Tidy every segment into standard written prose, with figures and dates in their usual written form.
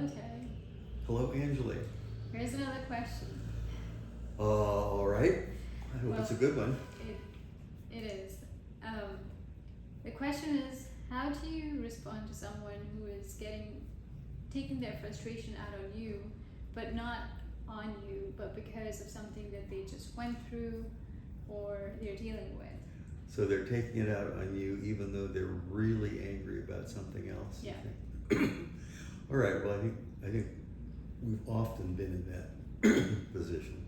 Terry. Hello, Angeli. Here's another question. All right. I hope it's a good one. It is. The question is, how do you respond to someone who is taking their frustration out on you, but not on you, but because of something that they just went through or they're dealing with? So they're taking it out on you even though they're really angry about something else? Yeah. All right. Well, I think we've often been in that position.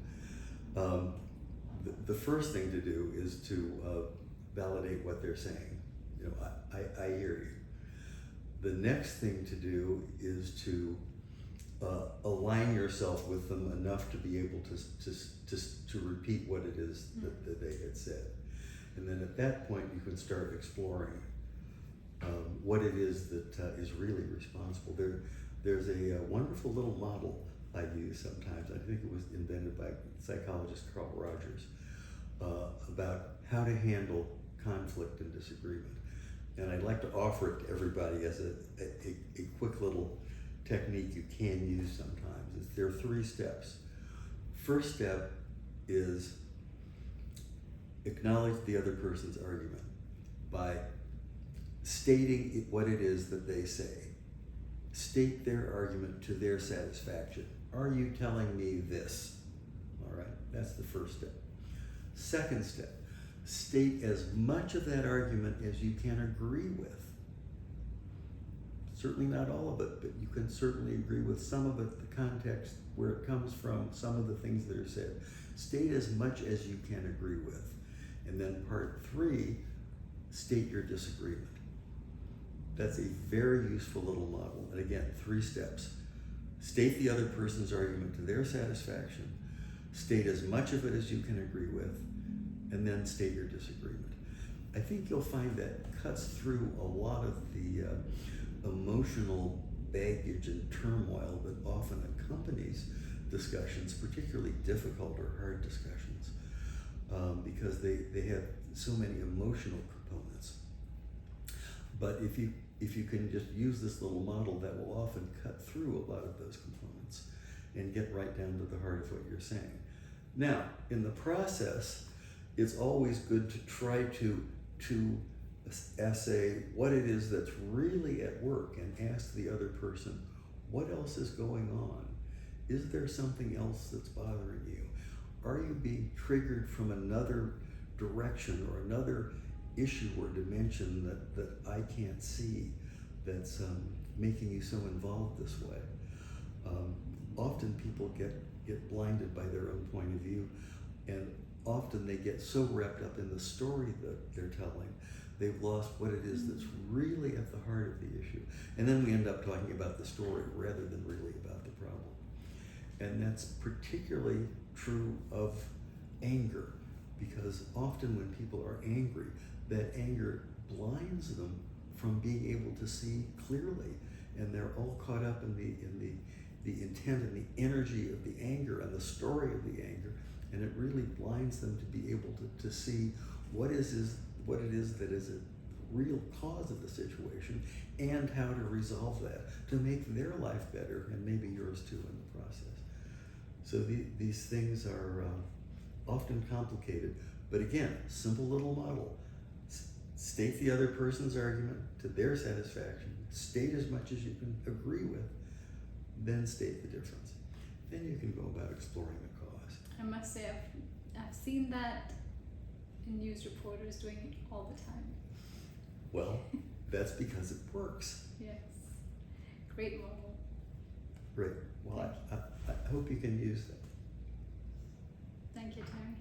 The first thing to do is to validate what they're saying. You know, I hear you. The next thing to do is to align yourself with them enough to be able to repeat what it is that they had said. And then at that point, you can start exploring what it is that is really responsible. There's a wonderful little model I use sometimes. I think it was invented by psychologist Carl Rogers about how to handle conflict and disagreement. And I'd like to offer it to everybody as a quick little technique you can use sometimes. There are 3 steps. First step is acknowledge the other person's argument by stating what it is that they say. State their argument to their satisfaction. Are you telling me this? All right, that's the first step. Second step, state as much of that argument as you can agree with. Certainly not all of it, but you can certainly agree with some of it, the context, where it comes from, some of the things that are said. State as much as you can agree with. And then part 3, state your disagreement. That's a very useful little model. And again, 3 steps. State the other person's argument to their satisfaction. State as much of it as you can agree with, and then state your disagreement. I think you'll find that cuts through a lot of the emotional baggage and turmoil that often accompanies discussions, particularly difficult or hard discussions, because they have so many emotional components. But if you can just use this little model, that will often cut through a lot of those components and get right down to the heart of what you're saying. Now, in the process, it's always good to try to assay what it is that's really at work and ask the other person, what else is going on? Is there something else that's bothering you? Are you being triggered from another direction or another issue or dimension that I can't see that's making you so involved this way? Often people get blinded by their own point of view, and often they get so wrapped up in the story that they're telling, they've lost what it is that's really at the heart of the issue. And then we end up talking about the story rather than really about the problem. And that's particularly true of anger, because often when people are angry, that anger blinds them from being able to see clearly, and they're all caught up in the intent and the energy of the anger and the story of the anger, and it really blinds them to be able to see what it is that is a real cause of the situation and how to resolve that to make their life better and maybe yours too in the process. So these things are often complicated, but again, simple little model. State the other person's argument to their satisfaction, state as much as you can agree with, then state the difference. Then you can go about exploring the cause. I must say, I've seen that in news reporters doing it all the time. Well, that's because it works. Yes. Great model. Great. Well, I hope you can use that. Thank you, Terry.